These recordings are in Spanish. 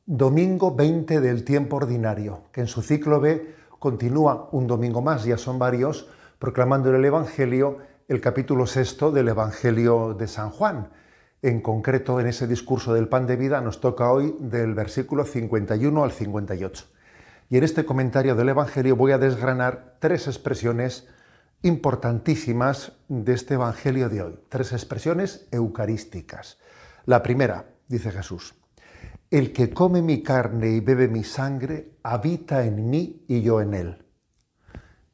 Domingo 20 del tiempo ordinario, que en su ciclo B continúa un domingo más, ya son varios, proclamando en el Evangelio el capítulo sexto del Evangelio de San Juan. En concreto, en ese discurso del pan de vida nos toca hoy del versículo 51 al 58. Y en este comentario del Evangelio voy a desgranar tres expresiones importantísimas de este Evangelio de hoy, tres expresiones eucarísticas. La primera, dice Jesús: el que come mi carne y bebe mi sangre habita en mí y yo en él.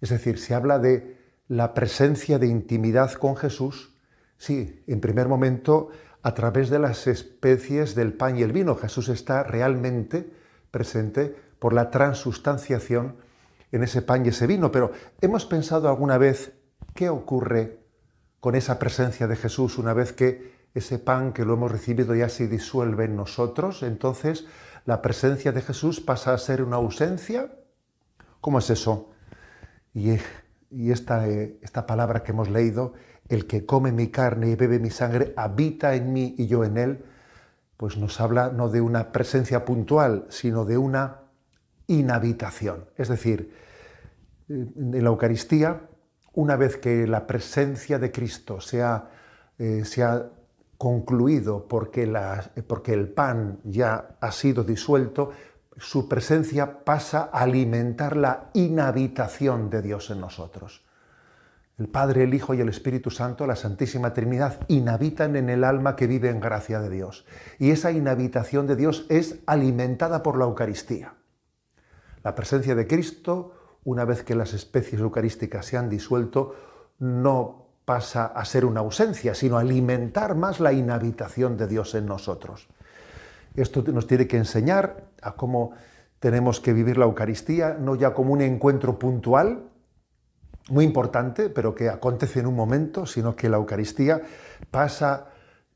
Es decir, se habla de la presencia de intimidad con Jesús, sí, en primer momento a través de las especies del pan y el vino. Jesús está realmente presente por la transustanciación en ese pan y ese vino. Pero ¿hemos pensado alguna vez qué ocurre con esa presencia de Jesús una vez que ese pan que lo hemos recibido ya se disuelve en nosotros? Entonces, ¿la presencia de Jesús pasa a ser una ausencia? ¿Cómo es eso? Y esta palabra que hemos leído, el que come mi carne y bebe mi sangre, habita en mí y yo en él, pues nos habla no de una presencia puntual, sino de una inhabitación. Es decir, en la Eucaristía, una vez que la presencia de Cristo se ha concluido porque el pan ya ha sido disuelto, su presencia pasa a alimentar la inhabitación de Dios en nosotros. El Padre, el Hijo y el Espíritu Santo, la Santísima Trinidad, inhabitan en el alma que vive en gracia de Dios. Y esa inhabitación de Dios es alimentada por la Eucaristía. La presencia de Cristo, una vez que las especies eucarísticas se han disuelto, no pasa a ser una ausencia, sino a alimentar más la inhabitación de Dios en nosotros. Esto nos tiene que enseñar a cómo tenemos que vivir la Eucaristía, no ya como un encuentro puntual, muy importante, pero que acontece en un momento, sino que la Eucaristía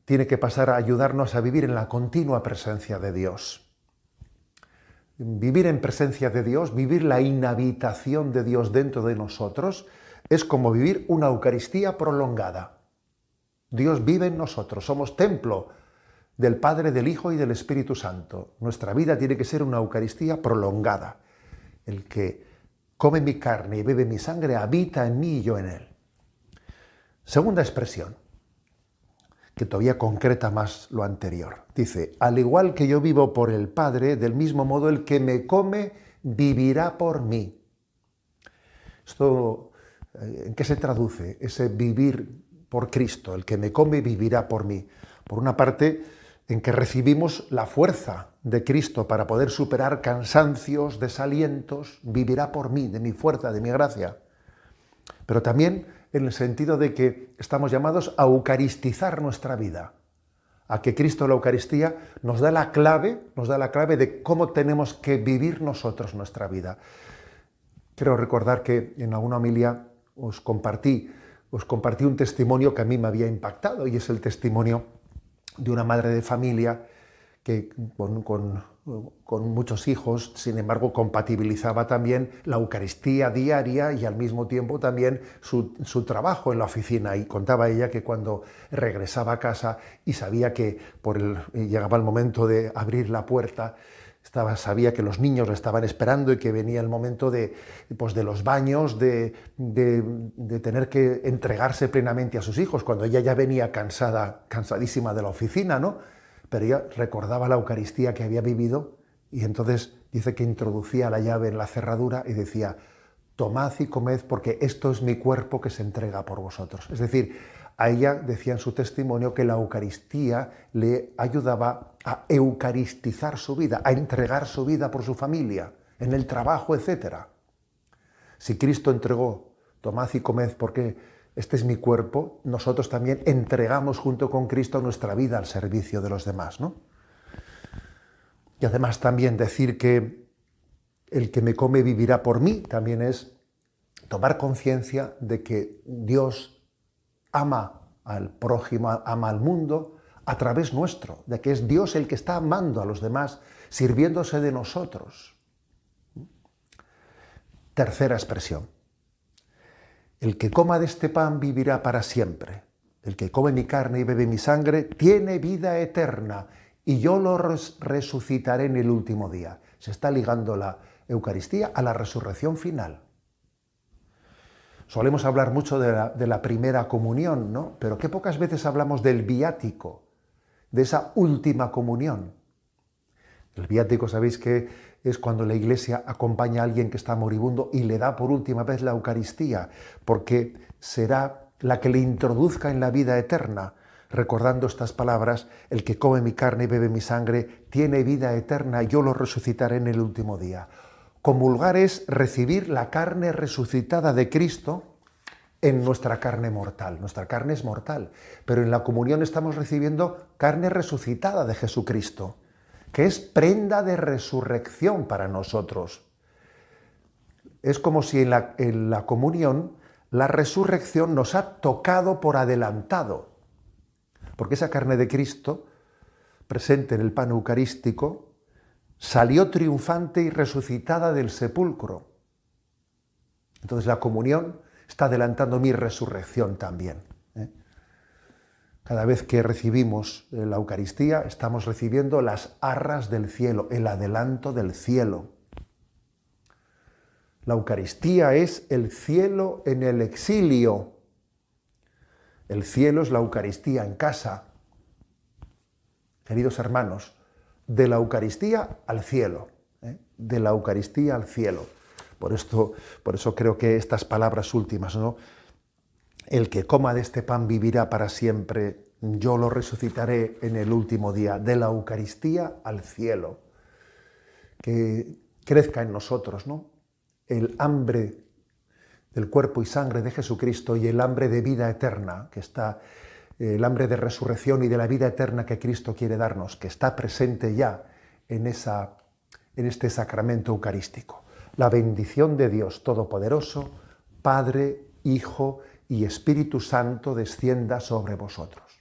tiene que pasar a ayudarnos a vivir en la continua presencia de Dios. Vivir en presencia de Dios, vivir la inhabitación de Dios dentro de nosotros, es como vivir una Eucaristía prolongada. Dios vive en nosotros, somos templo del Padre, del Hijo y del Espíritu Santo. Nuestra vida tiene que ser una Eucaristía prolongada. El que come mi carne y bebe mi sangre habita en mí y yo en él. Segunda expresión, que todavía concreta más lo anterior. Dice: al igual que yo vivo por el Padre, del mismo modo el que me come vivirá por mí. Esto, ¿en qué se traduce ese vivir por Cristo? El que me come vivirá por mí. Por una parte, en que recibimos la fuerza de Cristo para poder superar cansancios, desalientos, vivirá por mí, de mi fuerza, de mi gracia. Pero también en el sentido de que estamos llamados a eucaristizar nuestra vida, a que Cristo, la Eucaristía, nos da la clave de cómo tenemos que vivir nosotros nuestra vida. Quiero recordar que en alguna homilía os compartí un testimonio que a mí me había impactado, y es el testimonio de una madre de familia que con muchos hijos, sin embargo, compatibilizaba también la Eucaristía diaria y al mismo tiempo también su trabajo en la oficina. Y contaba ella que cuando regresaba a casa y sabía que llegaba el momento de abrir la puerta, sabía que los niños la estaban esperando y que venía el momento de los baños, de tener que entregarse plenamente a sus hijos, cuando ella ya venía cansadísima de la oficina, ¿no? Pero ella recordaba la Eucaristía que había vivido y entonces dice que introducía la llave en la cerradura y decía: tomad y comed porque esto es mi cuerpo que se entrega por vosotros. Es decir, a ella decía en su testimonio que la Eucaristía le ayudaba a eucaristizar su vida, a entregar su vida por su familia, en el trabajo, etc. Si Cristo entregó, tomad y comed porque este es mi cuerpo, nosotros también entregamos junto con Cristo nuestra vida al servicio de los demás, ¿no? Y además también decir que el que me come vivirá por mí también es tomar conciencia de que Dios ama al prójimo, ama al mundo a través nuestro, de que es Dios el que está amando a los demás, sirviéndose de nosotros. Tercera expresión: el que coma de este pan vivirá para siempre. El que come mi carne y bebe mi sangre tiene vida eterna y yo lo resucitaré en el último día. Se está ligando la Eucaristía a la resurrección final. Solemos hablar mucho de la primera comunión, ¿no? Pero qué pocas veces hablamos del viático, de esa última comunión. El viático, sabéis que es cuando la Iglesia acompaña a alguien que está moribundo y le da por última vez la Eucaristía, porque será la que le introduzca en la vida eterna, recordando estas palabras: el que come mi carne y bebe mi sangre tiene vida eterna, yo lo resucitaré en el último día. Comulgar es recibir la carne resucitada de Cristo en nuestra carne mortal. Nuestra carne es mortal, pero en la comunión estamos recibiendo carne resucitada de Jesucristo, que es prenda de resurrección para nosotros. Es como si en la comunión la resurrección nos ha tocado por adelantado, porque esa carne de Cristo, presente en el pan eucarístico, salió triunfante y resucitada del sepulcro. Entonces la comunión está adelantando mi resurrección también. Cada vez que recibimos la Eucaristía, estamos recibiendo las arras del cielo, el adelanto del cielo. La Eucaristía es el cielo en el exilio. El cielo es la Eucaristía en casa. Queridos hermanos, de la Eucaristía al cielo, de la Eucaristía al cielo. Por eso creo que estas palabras últimas, ¿no? El que coma de este pan vivirá para siempre, yo lo resucitaré en el último día, de la Eucaristía al cielo. Que crezca en nosotros, ¿no?, el hambre del cuerpo y sangre de Jesucristo y el hambre de vida eterna, que está, el hambre de resurrección y de la vida eterna que Cristo quiere darnos, que está presente ya en este sacramento eucarístico. La bendición de Dios Todopoderoso, Padre, Hijo y Espíritu Santo descienda sobre vosotros.